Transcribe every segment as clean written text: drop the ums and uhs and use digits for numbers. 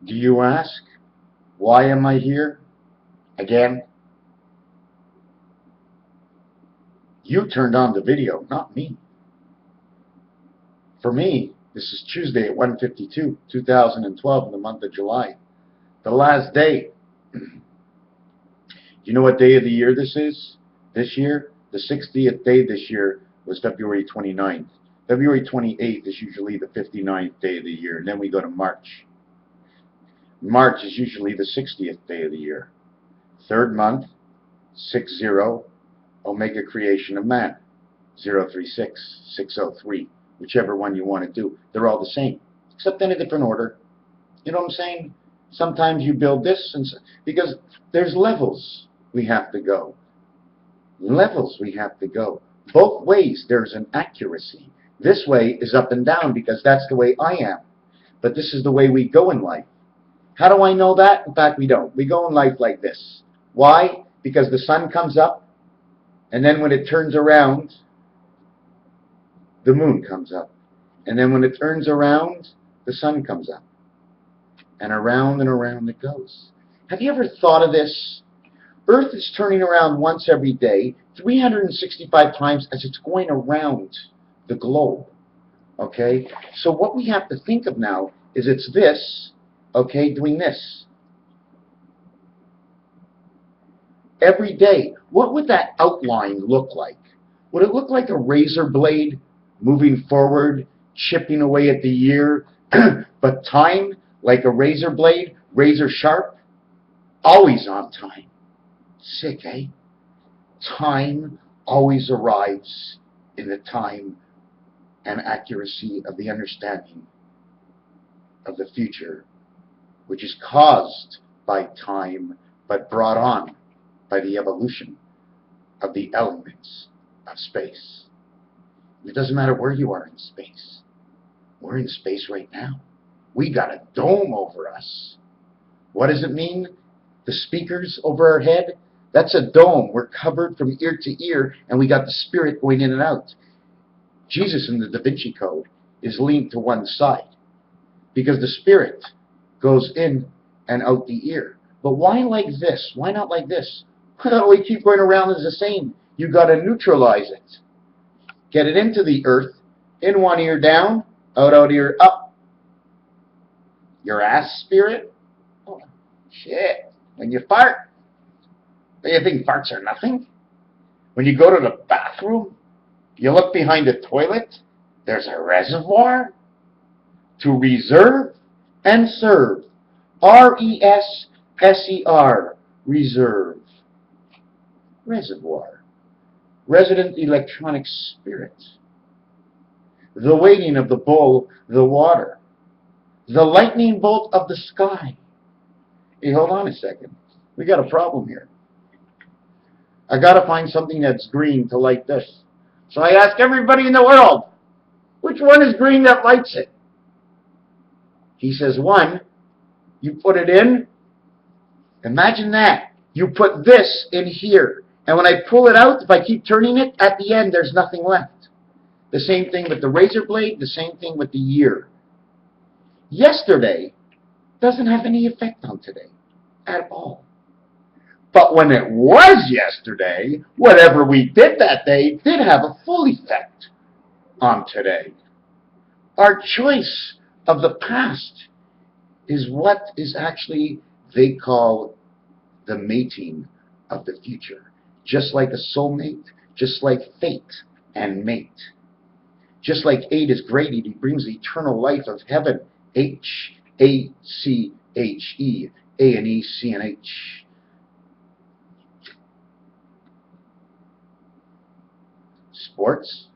Do you ask, why am I here again? You turned on the video, not me. For me, this is Tuesday at 1:52, 2012, in the month of July. The last day. You know what day of the year this is? This year? The 60th day this year was February 29th. February 28th is usually the 59th day of the year, and then we go to March. March is usually the 60th day of the year. Third month, 60, Omega creation of man, 036, 603, whichever one you want to do. They're all the same, except in a different order. You know what I'm saying? Sometimes you build this, and because there's levels we have to go. Levels we have to go. Both ways there's an accuracy. This way is up and down because that's the way I am. But this is the way we go in life. How do I know that? In fact, we don't. We go in life like this. Why? Because the sun comes up, and then when it turns around, the moon comes up. And then when it turns around, the sun comes up. And around it goes. Have you ever thought of this? Earth is turning around once every day, 365 times as it's going around the globe. Okay? So what we have to think of now is it's this, okay, doing this. Every day. What would that outline look like? Would it look like a razor blade moving forward, chipping away at the year, but time, like a razor blade, razor sharp, always on time? Sick, eh? Time always arrives in the time and accuracy of the understanding of the future, which is caused by time, but brought on by the evolution of the elements of space. It doesn't matter where you are in space. We're in space right now. We got a dome over us. What does it mean? The speakers over our head? That's a dome. We're covered from ear to ear, and we got the spirit going in and out. Jesus in the Da Vinci Code is leaned to one side because the spirit goes in and out the ear. But why like this? Why not like this? Well, we keep going around as the same. You got to neutralize it. Get it into the earth, in one ear down, out ear up. Your ass spirit? Oh, shit. When you fart, do you think farts are nothing? When you go to the bathroom, you look behind the toilet, there's a reservoir to reserve and serve. R-E-S-S-E-R, reserve. Reservoir. Resident electronic spirit. The waiting of the bull, the water. The lightning bolt of the sky. Hey, hold on a second. We got a problem here. I got to find something that's green to light this. So I ask everybody in the world, which one is green that lights it? He says, one. You put it in. Imagine that. You put this in here. And when I pull it out, if I keep turning it, at the end, there's nothing left. The same thing with the razor blade, the same thing with the year. Yesterday doesn't have any effect on today at all. But when it was yesterday, whatever we did that day did have a full effect on today. Our choice of the past is what is actually, they call the mating of the future. Just like a soulmate, just like fate and mate. Just like 8 is great, he brings the eternal life of heaven. H-A-C-H-E, A-N-E-C-N-H. Sports.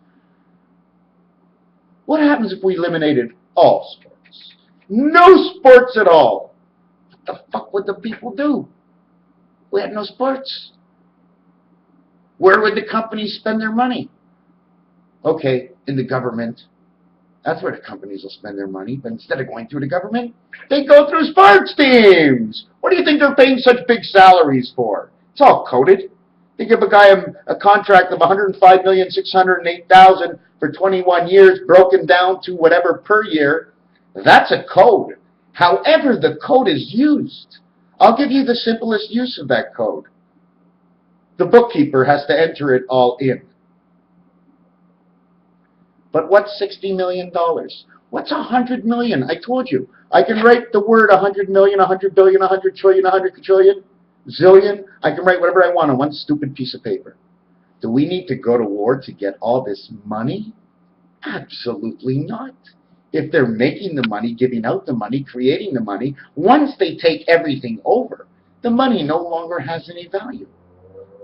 What happens if we eliminated all sports? No sports at all. What the fuck would the people do? We had no sports. Where would the companies spend their money? Okay, in the government. That's where the companies will spend their money. But instead of going through the government, they go through sports teams. What do you think they're paying such big salaries for? It's all coded. They give a guy a contract of $105,608,000 for 21 years, broken down to whatever per year. That's a code. However the code is used, I'll give you the simplest use of that code. The bookkeeper has to enter it all in. But what's $60 million? What's 100 million? I told you. I can write the word 100 million, 100 billion, 100 trillion, 100 quadrillion, zillion. I can write whatever I want on one stupid piece of paper. Do we need to go to war to get all this money? Absolutely not. If they're making the money, giving out the money, creating the money, once they take everything over, the money no longer has any value.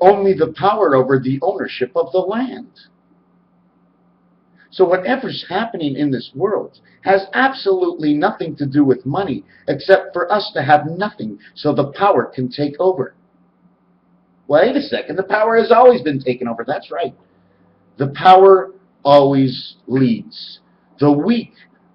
Only the power over the ownership of the land. So whatever's happening in this world has absolutely nothing to do with money except for us to have nothing so the power can take over. Wait a second, the power has always been taken over. That's right. The power always leads. The weak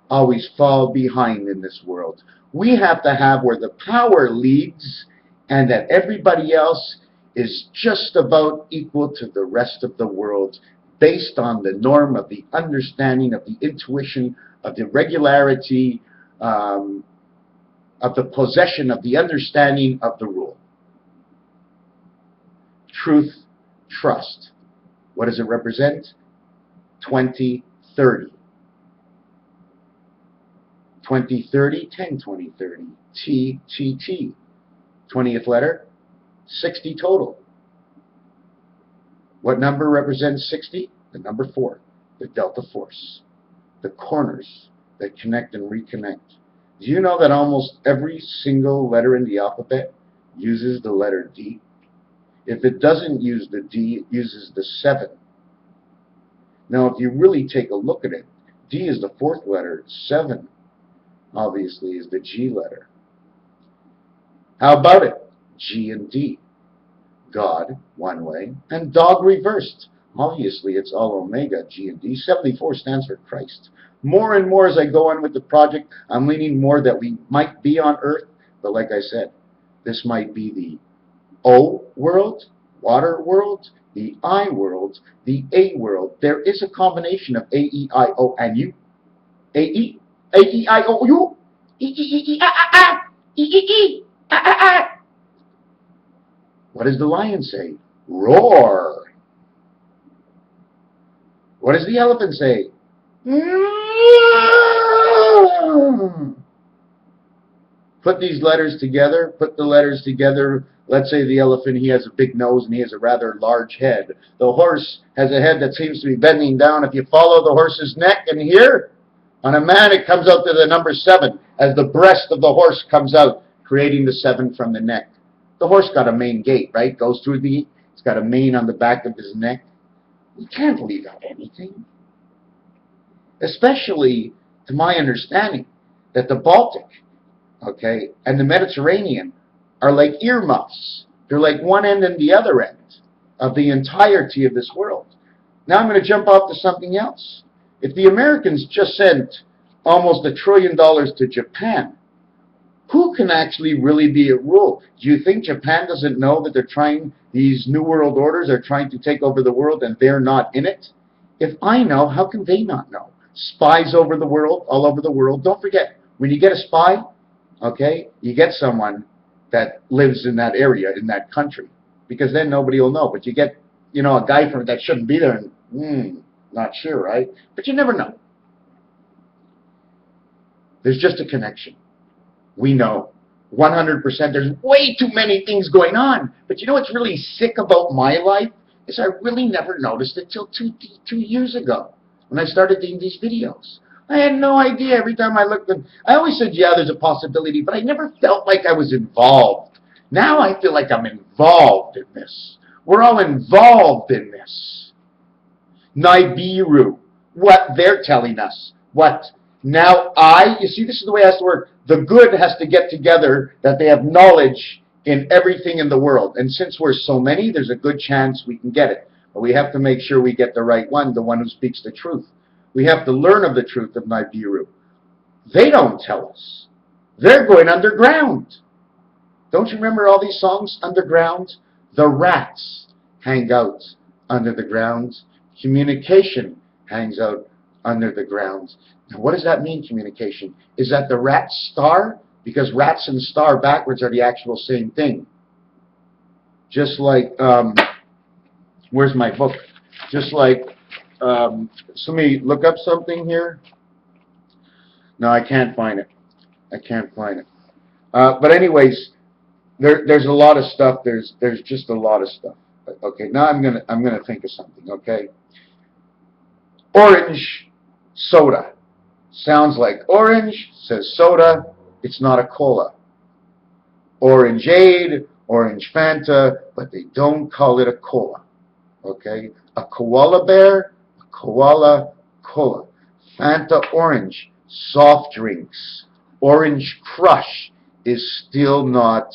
always fall behind in this world. We have to have where the power leads and that everybody else is just about equal to the rest of the world, based on the norm of the understanding, of the intuition, of the regularity, of the possession, of the understanding of the rule. Truth, trust. What does it represent? 2030. 2030, 10, 20, 30. T, T, T. 20th letter, 60 total. What number represents 60? The number 4, the delta force, the corners that connect and reconnect. Do you know that almost every single letter in the alphabet uses the letter D? If it doesn't use the D, it uses the 7. Now, if you really take a look at it, D is the 4th letter, 7 obviously is the G letter. How about it? G and D. God, one way, and dog reversed. Obviously, it's all omega, G and D. 74 stands for Christ. More and more as I go on with the project, I'm leaning more that we might be on Earth, but like I said, this might be the O world, water world, the I world, the A world. There is a combination of A, E, I, O, and U. A, E, I, O, U. E, E, E, E, A, E, E, E, A. What does the lion say? Roar. What does the elephant say? Put these letters together, put the letters together. Let's say the elephant, he has a big nose and he has a rather large head. The horse has a head that seems to be bending down. If you follow the horse's neck and here, on a man it comes out to the number 7 as the breast of the horse comes out, creating the 7 from the neck. The horse got a main gate, right? Goes through it's got a mane on the back of his neck. You can't leave out anything. Especially, to my understanding, that the Baltic, okay, and the Mediterranean are like earmuffs. They're like one end and the other end of the entirety of this world. Now I'm going to jump off to something else. If the Americans just sent almost $1 trillion to Japan, who can actually really be at rule? Do you think Japan doesn't know that they're trying, these New World Orders are trying to take over the world and they're not in it? If I know, how can they not know? Spies over the world, all over the world. Don't forget, when you get a spy, okay, you get someone that lives in that area, in that country, because then nobody will know. But you get, a guy from that shouldn't be there, and not sure, right? But you never know. There's just a connection. We know 100% there's way too many things going on. But you know what's really sick about my life is I really never noticed it till two years ago when I started doing these videos. I had no idea. Every time I looked at, I always said, yeah, there's a possibility, but I never felt like I was involved. Now I feel like I'm involved in this. We're all involved in this. Nibiru, what they're telling us. What? Now you see, this is the way it has to work. The good has to get together that they have knowledge in everything in the world. And since we're so many, there's a good chance we can get it. But we have to make sure we get the right one, the one who speaks the truth. We have to learn of the truth of Nibiru. They don't tell us. They're going underground. Don't you remember all these songs, underground? The rats hang out under the ground. Communication hangs out under the ground. Now, what does that mean, communication? Is that the rat star because rats and star backwards are the actual same thing. Just like, where's my book? Just like, let me look up something here. No, I can't find it. I can't find it. But anyways, there's a lot of stuff. There's just a lot of stuff. Okay, now I'm gonna think of something. Okay, orange soda sounds like orange. Says soda. It's not a cola. Orangeade, orange Fanta, but they don't call it a cola. Okay, a koala bear, a koala cola. Fanta orange, soft drinks. Orange Crush is still not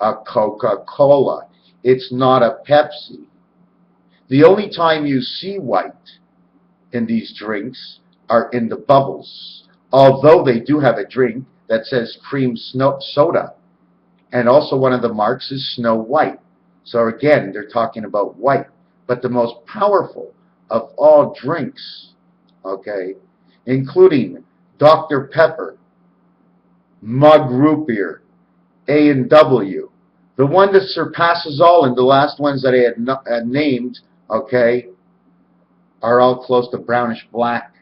a Coca-Cola. It's not a Pepsi. The only time you see white in these drinks are in the bubbles, although they do have a drink that says cream soda, and also one of the marks is Snow White. So again, they're talking about white. But the most powerful of all drinks, okay, including Dr. Pepper, Mug Root Beer, A&W, the one that surpasses all, and the last ones that I had named, okay, are all close to brownish black.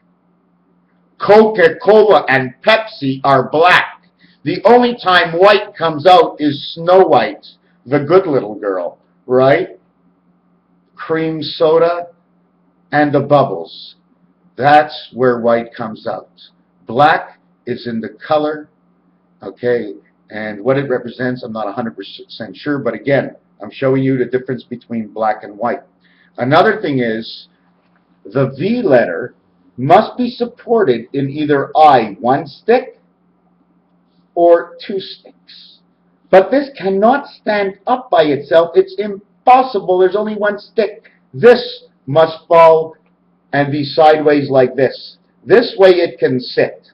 Coca-Cola and Pepsi are black. The only time white comes out is Snow White, the good little girl, right? Cream soda and the bubbles. That's where white comes out. Black is in the color, okay, and what it represents, I'm not 100% sure, but again, I'm showing you the difference between black and white. Another thing is, the V letter must be supported in either I, one stick, or two sticks. But this cannot stand up by itself. It's impossible. There's only one stick. This must fall and be sideways like this. This way it can sit.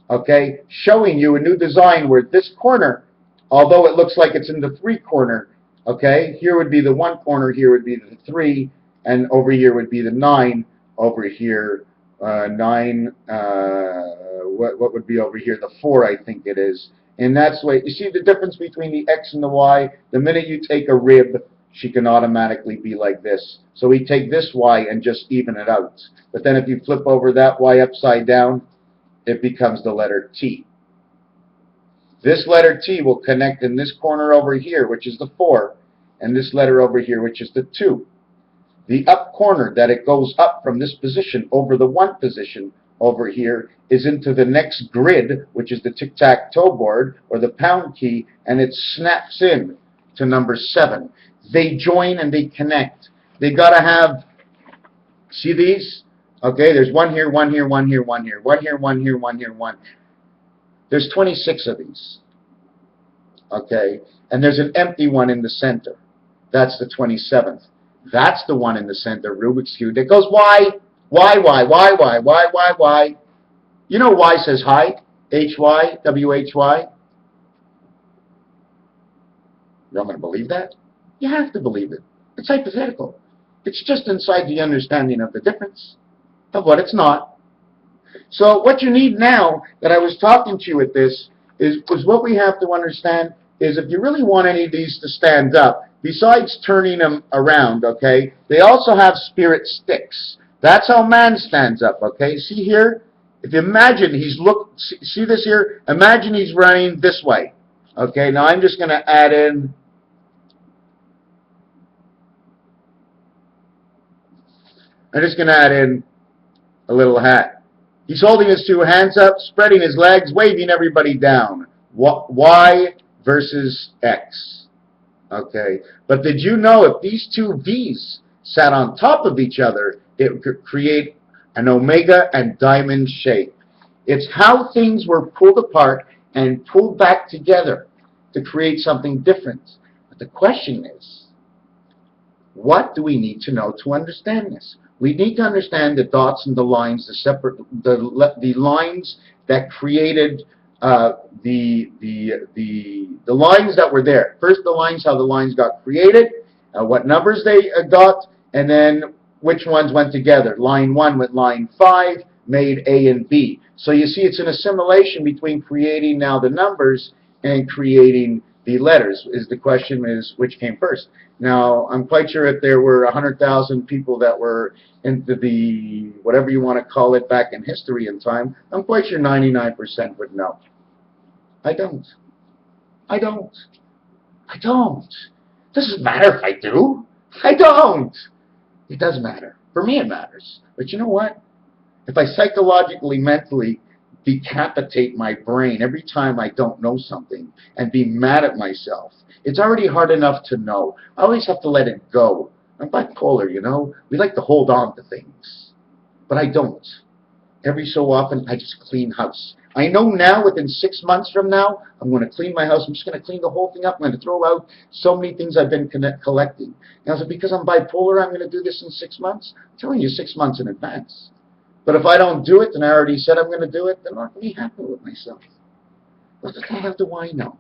Okay? Showing you a new design where this corner, although it looks like it's in the 3 corner, okay, here would be the 1 corner, here would be the 3, and over here would be the 9, over here 9, what would be over here, the 4, I think it is. And that's the way, you see the difference between the X and the Y? The minute you take a rib, she can automatically be like this. So we take this Y and just even it out. But then if you flip over that Y upside down, it becomes the letter T. This letter T will connect in this corner over here, which is the 4, and this letter over here, which is the 2. The up corner that it goes up from this position over the 1 position over here is into the next grid, which is the tic-tac-toe board or the pound key, and it snaps in to number 7. They join and they connect. They got to have, see these? Okay, there's 1 here, 1 here, 1 here, 1 here, 1 here, 1 here, 1 here, 1. There's 26 of these. Okay, and there's an empty one in the center. That's the 27th. That's the one in the center, Rubik's Cube. It goes Y, Y, Y, Y, Y, Y, Y, Y. You know Y says hi, H-Y, W-H-Y. You're not going to believe that? You have to believe it. It's hypothetical. It's just inside the understanding of the difference of what it's not. So what you need now that I was talking to you with this is what we have to understand is if you really want any of these to stand up, besides turning them around, okay, they also have spirit sticks. That's how man stands up, okay? See here? If you imagine he's see this here? Imagine he's running this way. Okay, now I'm just going to add in a little hat. He's holding his 2 hands up, spreading his legs, waving everybody down. Y versus X. Okay, but did you know if these 2 V's sat on top of each other, it could create an omega and diamond shape? It's how things were pulled apart and pulled back together to create something different. But the question is, what do we need to know to understand this? We need to understand the dots and the lines, the lines that created the lines that were there. First, the lines, how the lines got created, what numbers they got, and then which ones went together. Line 1 with line 5 made A and B. So you see, it's an assimilation between creating now the numbers and creating the letters. The question is, which came first? Now, I'm quite sure if there were 100,000 people that were into the, whatever you want to call it, back in history and time, I'm quite sure 99% would know. I don't. I don't. I don't. Doesn't matter if I do. I don't. It does matter. For me, it matters. But you know what? If I psychologically, mentally decapitate my brain every time I don't know something and be mad at myself, it's already hard enough to know. I always have to let it go. I'm bipolar, you know. We like to hold on to things. But I don't. Every so often, I just clean house. I know now, within 6 months from now, I'm going to clean my house. I'm just going to clean the whole thing up. I'm going to throw out so many things I've been collecting. Now, is it because I'm bipolar I'm going to do this in 6 months? I'm telling you 6 months in advance. But if I don't do it, and I already said I'm going to do it, then I'm not going to be happy with myself. What the hell do I know?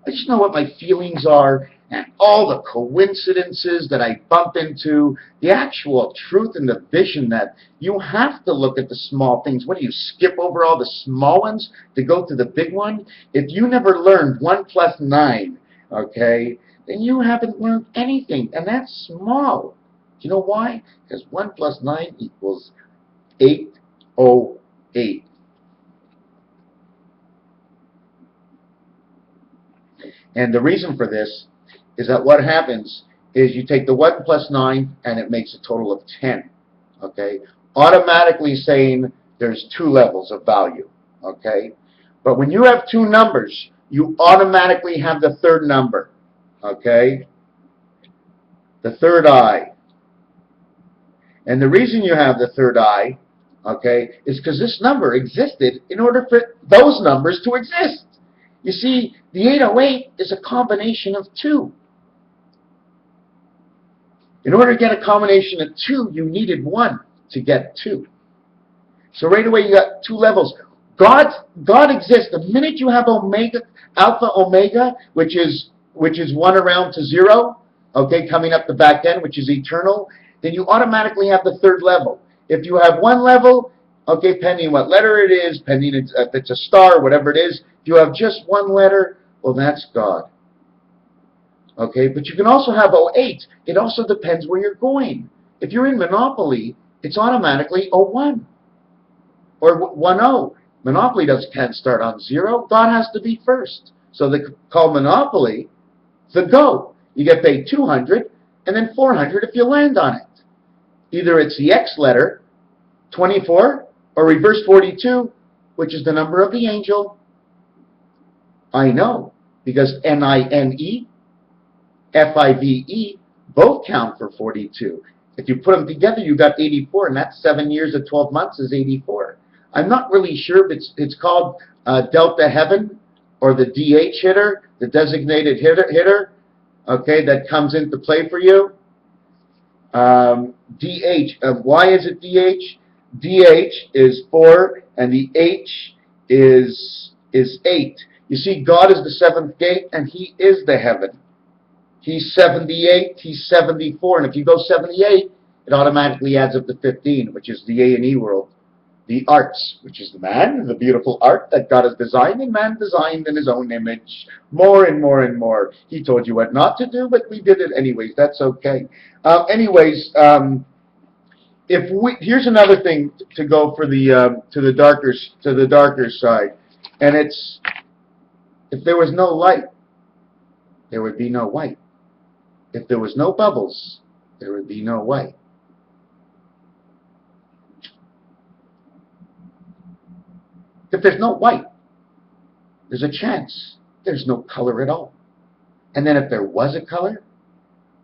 I just know what my feelings are, and all the coincidences that I bump into, the actual truth and the vision that you have to look at the small things. What do you skip over all the small ones to go to the big one? If you never learned 1 plus 9, okay, then you haven't learned anything, and that's small. Do you know why? Because 1 plus 9 equals 808. And the reason for this is that what happens is you take the 1 plus 9 and it makes a total of 10. Okay? Automatically saying there's 2 levels of value. Okay? But when you have 2 numbers, you automatically have the 3rd number. Okay? The 3rd eye. And the reason you have the 3rd eye, okay, is because this number existed in order for those numbers to exist. You see, the 808 is a combination of 2. In order to get a combination of 2, you needed 1 to get 2. So right away you got 2 levels. God exists. The minute you have omega, alpha omega, which is 1 around to 0, okay, coming up the back end, which is eternal, then you automatically have the 3rd level. If you have 1 level, okay, pending what letter it is, pending if it's a star, whatever it is, if you have just 1 letter, well, that's God. Okay, but you can also have 08. It also depends where you're going. If you're in Monopoly, it's automatically 01 or 10. Monopoly can't start on 0. God has to be first. So they call Monopoly the go. You get paid 200 and then 400 if you land on it. Either it's the X letter, 24, or reverse 42, which is the number of the angel. I know, because NINE, FIVE, both count for 42. If you put them together, you got 84, and that's 7 years of 12 months is 84. I'm not really sure if it's called Delta Heaven or the DH hitter, the designated hitter, okay, that comes into play for you. DH, why is it DH? DH is 4, and the H is 8. You see, God is the 7th gate, and He is the heaven. He's 78, He's 74, and if you go 78, it automatically adds up to 15, which is the A&E world. The arts, which is the man, the beautiful art that God has designed, and man designed in His own image, more and more and more. He told you what not to do, but we did it anyways. That's okay. Here's another thing to go for the to the darker side, and it's, if there was no light, there would be no white. If there was no bubbles, there would be no white. If there's no white, there's a chance there's no color at all. And then if there was a color,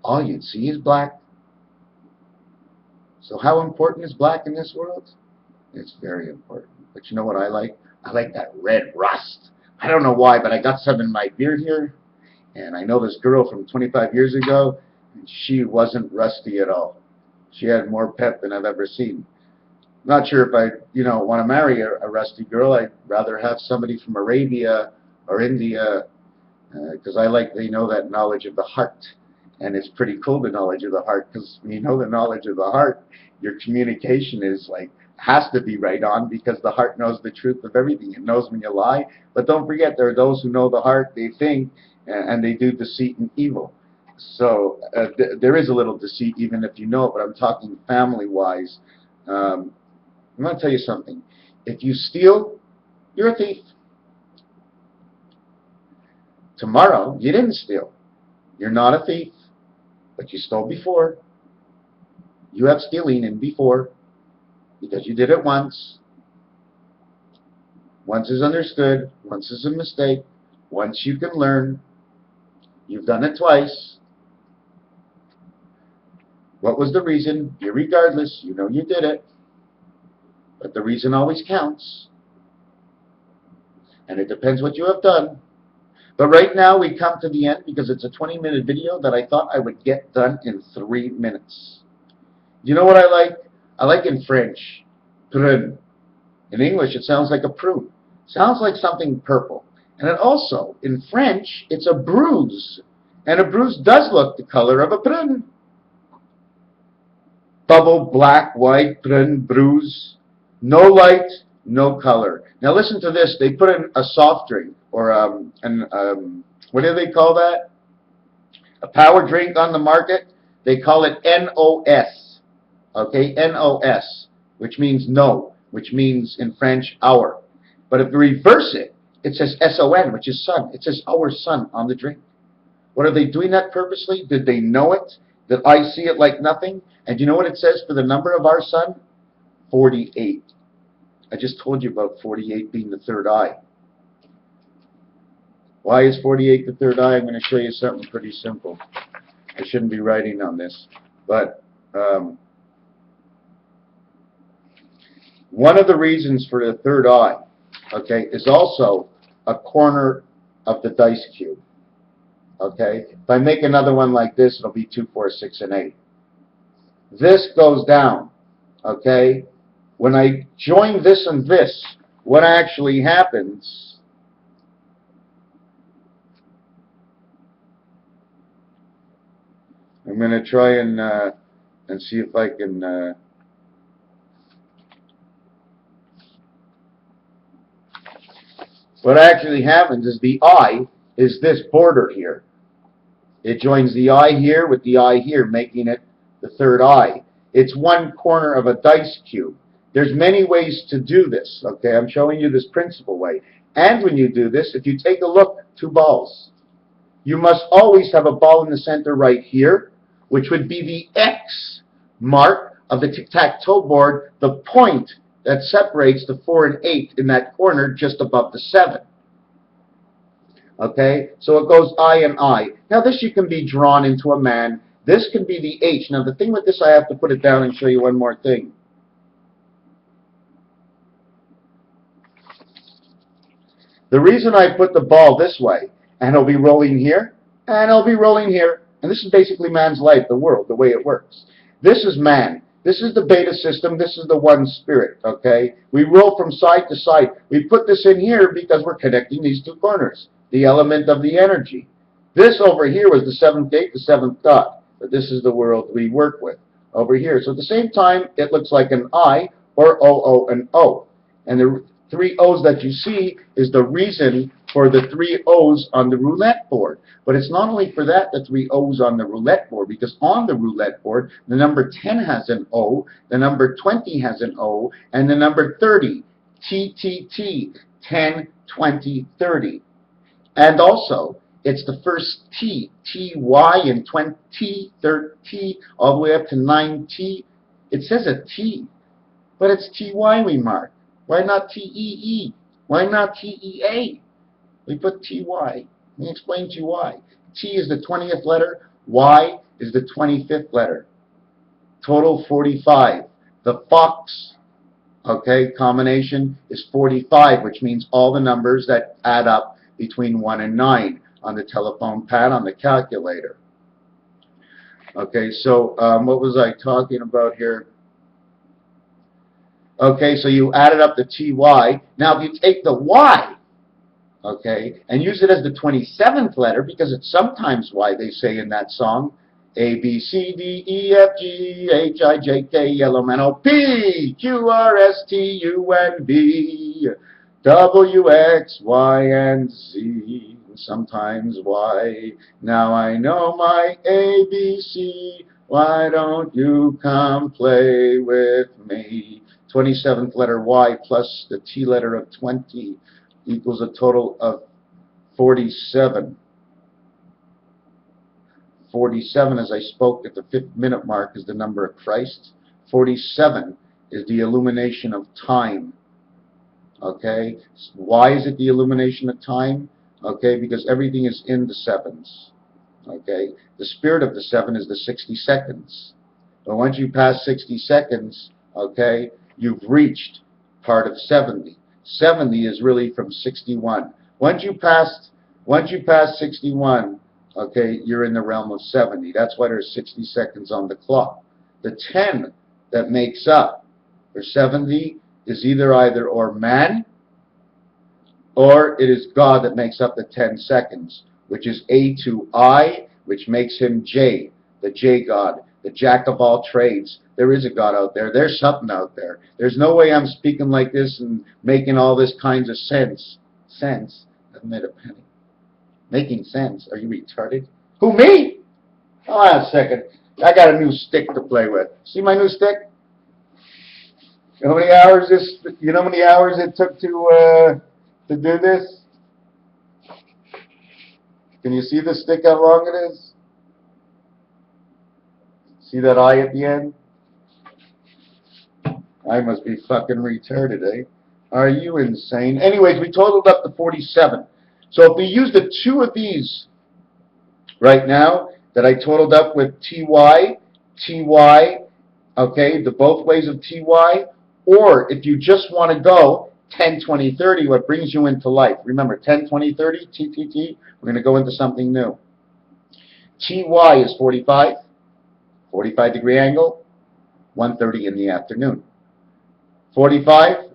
all you'd see is black. So how important is black in this world? It's very important. But you know what I like? I like that red rust. I don't know why, but I got some in my beard here. And I know this girl from 25 years ago, and she wasn't rusty at all. She had more pep than I've ever seen. Not sure if I, want to marry a rusty girl. I'd rather have somebody from Arabia or India, because they know that knowledge of the heart. And it's pretty cool, the knowledge of the heart, because when you know the knowledge of the heart, your communication is like has to be right on, because the heart knows the truth of everything. It knows when you lie. But don't forget, there are those who know the heart, they think, and they do deceit and evil. So there is a little deceit even if you know it, but I'm talking family-wise. I'm going to tell you something. If you steal, you're a thief. Tomorrow, you didn't steal. You're not a thief, but you stole before. You have stealing in before, because you did it once. Once is understood. Once is a mistake. Once you can learn. You've done it twice. What was the reason? Irregardless, you know you did it. But the reason always counts. And it depends what you have done. But right now we come to the end, because it's a 20-minute video that I thought I would get done in 3 minutes. You know what I like? I like in French, prune. In English, it sounds like a prune. Sounds like something purple. And it also, in French, it's a bruise. And a bruise does look the color of a prune. Bubble, black, white, prune, bruise. No light, no color. Now listen to this. They put in a soft drink, or what do they call that? A power drink on the market. They call it NOS. Okay, NOS, which means no, which means in French hour. But if you reverse it, it says SON, which is sun. It says our sun on the drink. What are they doing that purposely? Did they know it? Did I see it like nothing? And do you know what it says for the number of our sun? 48. I just told you about 48 being the third eye. Why is 48 the third eye? I'm going to show you something pretty simple. I shouldn't be writing on this, but one of the reasons for the third eye, okay, is also a corner of the dice cube. Okay, if I make another one like this, it'll be 2, 4, 6, and 8. This goes down. Okay, when I join this and this, what actually happens? I'm going to try and see if I can. What actually happens is the eye is this border here. It joins the eye here with the eye here, making it the third eye. It's one corner of a dice cube. There's many ways to do this. Okay, I'm showing you this principal way. And when you do this, if you take a look, 2 balls. You must always have a ball in the center right here, which would be the X mark of the tic-tac-toe board, the point that separates the 4 and 8 in that corner just above the 7. Okay, so it goes I and I. Now this you can be drawn into a man. This can be the H. Now the thing with this, I have to put it down and show you one more thing. The reason I put the ball this way, and it'll be rolling here, and it'll be rolling here, and this is basically man's life, the world, the way it works. This is man. This is the beta system. This is the one spirit, okay? We roll from side to side. We put this in here because we're connecting these 2 corners, the element of the energy. This over here was the 7th gate, the 7th dot. But this is the world we work with over here. So at the same time, it looks like an I, or O, O, and O. And the 3 O's that you see is the reason for the 3 O's on the roulette board. But it's not only for that, the 3 O's on the roulette board, because on the roulette board, the number 10 has an O, the number 20 has an O, and the number 30, TTT, 10, 20, 30. And also, it's the first T, TY, and 20, 30, all the way up to 9T. It says a T, but it's TY we mark. Why not TEE? Why not TEA? We put TY. Let me explain to you why. T is the 20th letter. Y is the 25th letter. Total 45. The Fox, okay, combination is 45, which means all the numbers that add up between 1 and 9 on the telephone pad, on the calculator. Okay, so what was I talking about here? Okay, so you added up the TY. Now if you take the Y, okay, and use it as the 27th letter, because it's sometimes Y, they say in that song, A, B, C, D, E, F, G, H, I, J, K, L, M, N, O, P, Q, R, S, T, U, N, V, W, X, Y, and Z, sometimes Y. Now I know my ABC. Why don't you come play with me? 27th letter Y plus the T letter of 20 equals a total of 47. 47, as I spoke at the 5th minute mark, is the number of Christ. 47 is the illumination of time. Okay? Why is it the illumination of time? Okay? Because everything is in the sevens. Okay? The spirit of the 7 is the 60 seconds. But once you pass 60 seconds, okay, you've reached part of 70. 70 is really from 61. Once you pass 61, okay, you're in the realm of 70. That's why there's 60 seconds on the clock. The 10 that makes up for 70 is either or man, or it is God that makes up the 10 seconds, which is A to I, which makes him J, the J God, the jack of all trades. There is a God out there. There's something out there. There's no way I'm speaking like this and making all this kinds of sense. Sense? I've made a penny. Making sense? Are you retarded? Who, me? Hold on a second. I got a new stick to play with. See my new stick? You know how many hours it took to do this? Can you see the stick, how long it is? See that I at the end? I must be fucking retarded, eh? Are you insane? Anyways, we totaled up to 47. So if we use the two of these right now that I totaled up with TY, okay, the both ways of TY, or if you just want to go 10, 20, 30, what brings you into life. Remember, 10, 20, 30, TTT, we're going to go into something new. TY is 45, 45-degree angle, 1:30 in the afternoon. 45,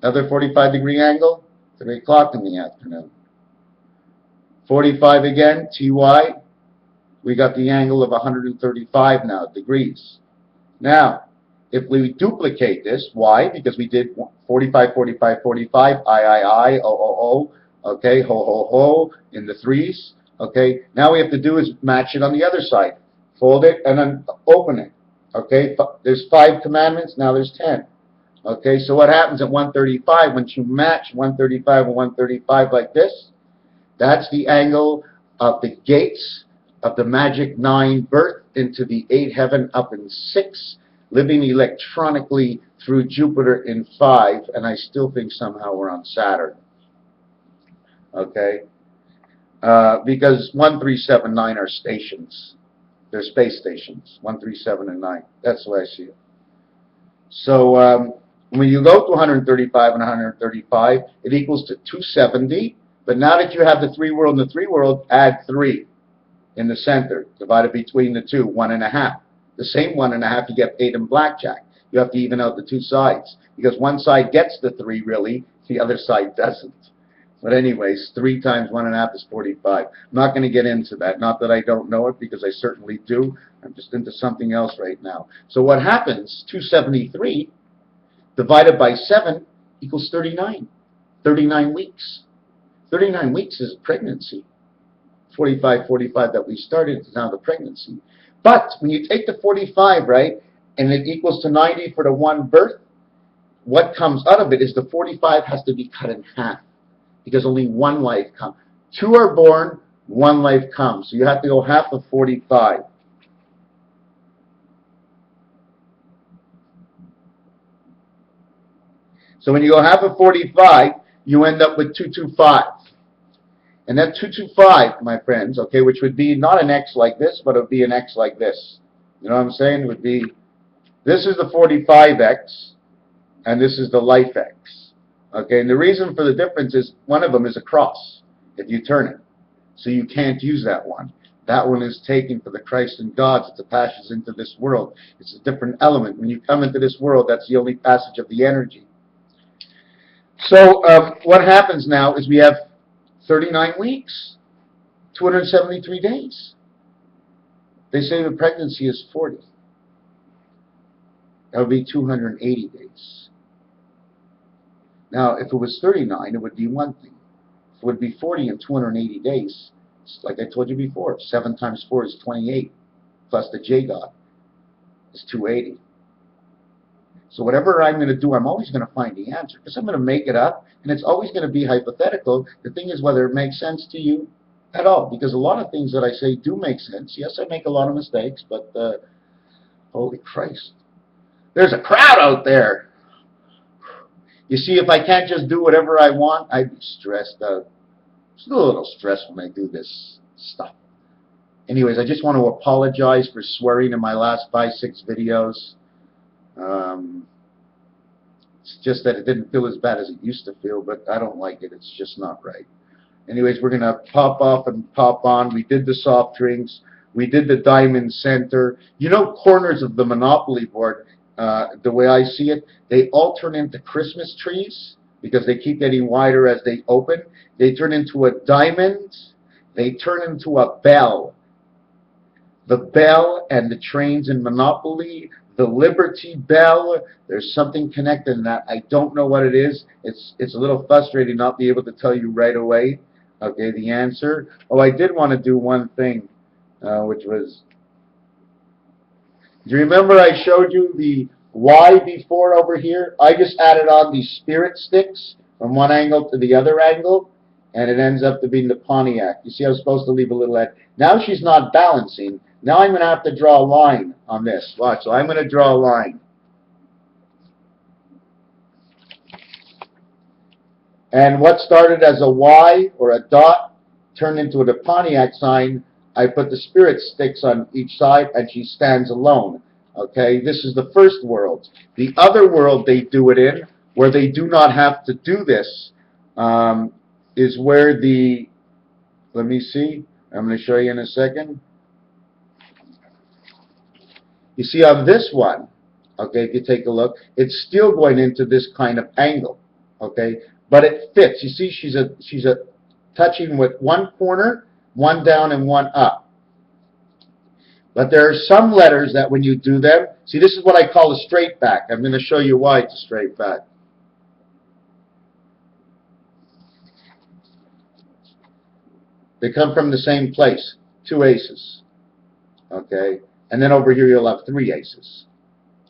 another 45-degree angle, 3 o'clock in the afternoon. 45 again, TY, we got the angle of 135 now, degrees. Now, if we duplicate this, why? Because we did 45, 45, 45, I, O, okay, ho, in the threes, okay. Now we have to do is match it on the other side. Fold it and then open it, okay. There's 5 commandments, now there's 10. Okay, so what happens at 135, once you match 135 and 135 like this, that's the angle of the gates of the magic 9 birth into the 8 heaven up in 6, living electronically through Jupiter in 5, and I still think somehow we're on Saturn. Okay? Because 1, 3, 7, 9 are stations. They're space stations, 1, 3, 7, and 9. That's the way I see it. So when you go to 135 and 135, it equals to 270. But now that you have the 3 world and the 3 world, add 3 in the center, divided between the 2, 1.5. The same 1.5 you get 8 in blackjack. You have to even out the 2 sides, because one side gets the 3 really, the other side doesn't. But anyways, 3 times 1.5 is 45. I'm not going to get into that. Not that I don't know it, because I certainly do. I'm just into something else right now. So what happens, 273 divided by 7 equals 39. 39 weeks. 39 weeks is pregnancy. 45, 45 that we started is now the pregnancy. But when you take the 45, right, and it equals to 90 for the 1 birth, what comes out of it is the 45 has to be cut in half, because only 1 life comes. 2 are born, 1 life comes. So you have to go half of 45. So when you go half of 45, you end up with 225. And that 225, my friends, okay, which would be not an X like this, but it would be an X like this. You know what I'm saying? It would be, this is the 45X, and this is the life X. Okay, and the reason for the difference is one of them is a cross, if you turn it. So you can't use that one. That one is taken for the Christ and gods. It's a passage into this world. It's a different element. When you come into this world, that's the only passage of the energy. So what happens now is we have 39 weeks, 273 days. They say the pregnancy is 40. That would be 280 days. Now, if it was 39, it would be one thing. If it would be 40 and 280 days, like I told you before, 7 times 4 is 28, plus the J God is 280. So whatever I'm going to do, I'm always going to find the answer, because I'm going to make it up, and it's always going to be hypothetical. The thing is whether it makes sense to you at all, because a lot of things that I say do make sense. Yes, I make a lot of mistakes, but holy Christ. There's a crowd out there. You see, if I can't just do whatever I want, I'd be stressed out. It's a little stressed when I do this stuff. Anyways, I just want to apologize for swearing in my last 5-6 videos. It's just that it didn't feel as bad as it used to feel, but I don't like it. It's just not right. Anyways, we're going to pop off and pop on. We did the soft drinks. We did the diamond center. You know, corners of the Monopoly board, the way I see it, they all turn into Christmas trees because they keep getting wider as they open. They turn into a diamond. They turn into a bell. The bell and the trains in Monopoly, the Liberty Bell, there's something connected in that. I don't know what it is. It's a little frustrating not be able to tell you right away, okay, the answer. Oh, I did want to do one thing, which was, do you remember I showed you the Y before over here? I just added on these spirit sticks from one angle to the other angle, and it ends up to being the Pontiac. You see, I was supposed to leave a little head. Now she's not balancing. Now I'm going to have to draw a line on this. Watch. So I'm going to draw a line. And what started as a Y or a dot turned into a Pontiac sign. I put the spirit sticks on each side, and she stands alone. Okay, this is the first world. The other world they do it in, where they do not have to do this, is where the, let me see, I'm going to show you in a second. You see on this one, okay, if you take a look, it's still going into this kind of angle, okay, but it fits. You see, she's a touching with one corner, one down, and one up. But there are some letters that when you do them, see, this is what I call a straight back. I'm going to show you why it's a straight back. They come from the same place, 2 aces, okay? And then over here you'll have 3 aces,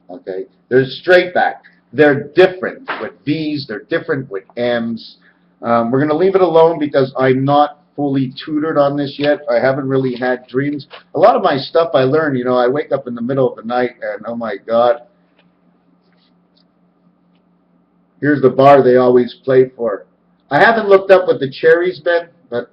okay? There's straight back. They're different with V's. They're different with M's. We're going to leave it alone because I'm not fully tutored on this yet. I haven't really had dreams. A lot of my stuff I learn, you know, I wake up in the middle of the night and, oh my God, here's the bar they always play for. I haven't looked up what the cherries meant, but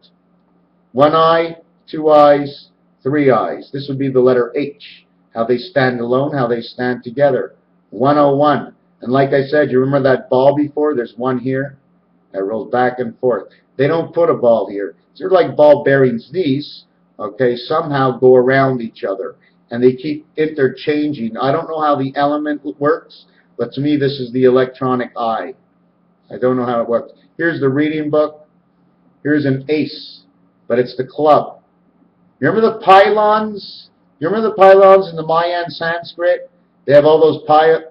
1 eye, 2 eyes, 3 eyes. This would be the letter H. How they stand alone, how they stand together. 101. And like I said, you remember that ball before? There's one here that rolls back and forth. They don't put a ball here. They're like ball bearings. These, okay, somehow go around each other. And they keep interchanging. I don't know how the element works, but to me this is the electronic eye. I don't know how it works. Here's the reading book. Here's an ace, but it's the club. You remember the pylons? You remember the pylons in the Mayan Sanskrit? They have all those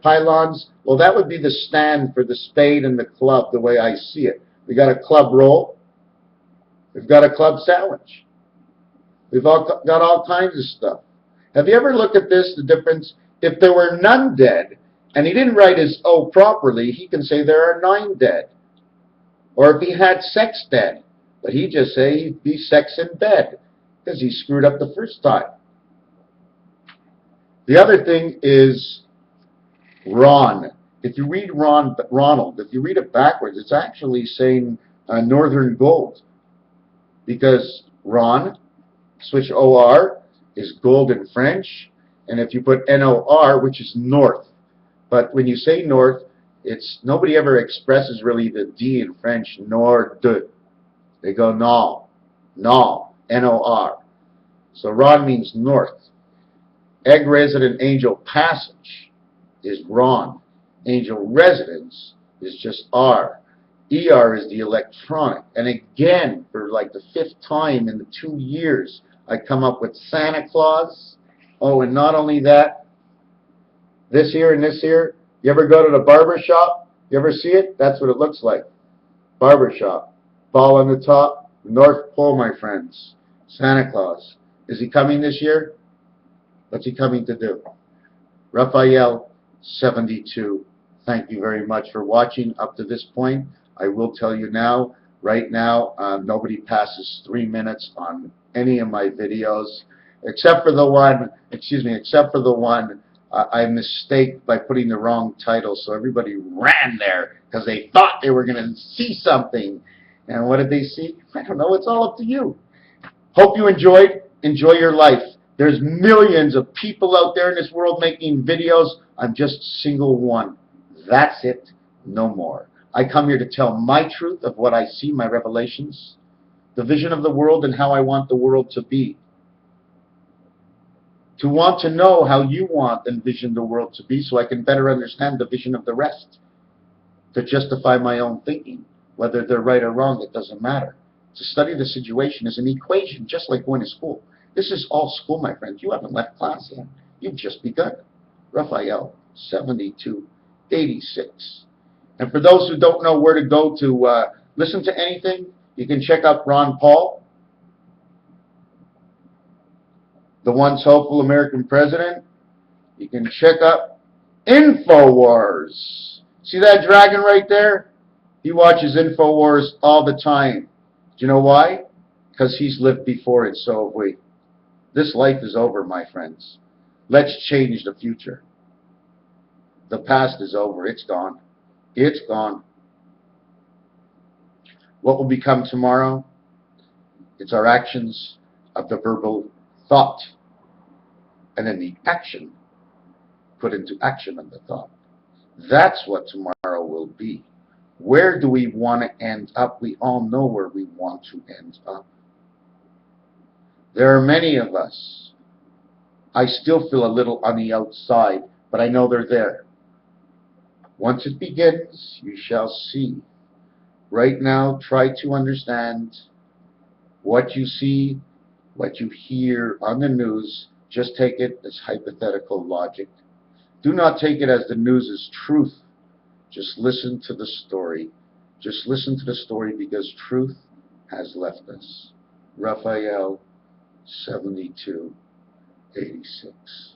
pylons. Well, that would be the stand for the spade and the club, the way I see it. We got a club roll. We've got a club sandwich. We've got all kinds of stuff. Have you ever looked at this, the difference? If there were none dead, and he didn't write his O properly, he can say there are 9 dead. Or if he had sex dead, but he just say he'd be sex in bed, because he screwed up the first time. The other thing is Ron. If you read Ronald, if you read it backwards, it's actually saying Northern Gold. Because Ron, switch OR, is gold in French. And if you put NOR, which is north. But when you say north, it's nobody ever expresses really the D in French, nor de. They go no, N-O-R. So Ron means north. Egg resident angel passage is Ron. Angel residence is just R. ER is the electronic. And again, for like the 5th time in the 2 years, I come up with Santa Claus Oh, and not only that, this here and this here, you ever go to the barber shop? You ever see it? That's what it looks like. Barber shop. Ball on the top. North Pole, my friends. Santa Claus. Is he coming this year? What's he coming to do? Raphael, 72. Thank you very much for watching up to this point. I will tell you now, right now, nobody passes 3 minutes on any of my videos, except for the one, except for the one I mistake by putting the wrong title, so everybody ran there because they thought they were going to see something. And what did they see? I don't know. It's all up to you. Hope you enjoyed. Enjoy your life. There's millions of people out there in this world making videos. I'm just single one. That's it. No more. I come here to tell my truth of what I see, my revelations, the vision of the world, and how I want the world to be. To want to know how you want and envision the world to be so I can better understand the vision of the rest. To justify my own thinking. Whether they're right or wrong, it doesn't matter. To study the situation is an equation, just like going to school. This is all school, my friends. You haven't left class yet. You've just begun. Raphael, 7286. And for those who don't know where to go to listen to anything, you can check out Ron Paul, the once hopeful American president. You can check out InfoWars. See that dragon right there? He watches InfoWars all the time. Do you know why? Because he's lived before it, so have we. This life is over, my friends. Let's change the future. The past is over. It's gone. It's gone. What will become tomorrow? It's our actions of the verbal thought. And then the action put into action of the thought. That's what tomorrow will be. Where do we want to end up? We all know where we want to end up. There are many of us. I still feel a little on the outside, but I know they're there. Once it begins, you shall see. Right now, try to understand what you see, what you hear on the news. Just take it as hypothetical logic. Do not take it as the news is truth. Just listen to the story. Just listen to the story because truth has left us. Raphael, 7286.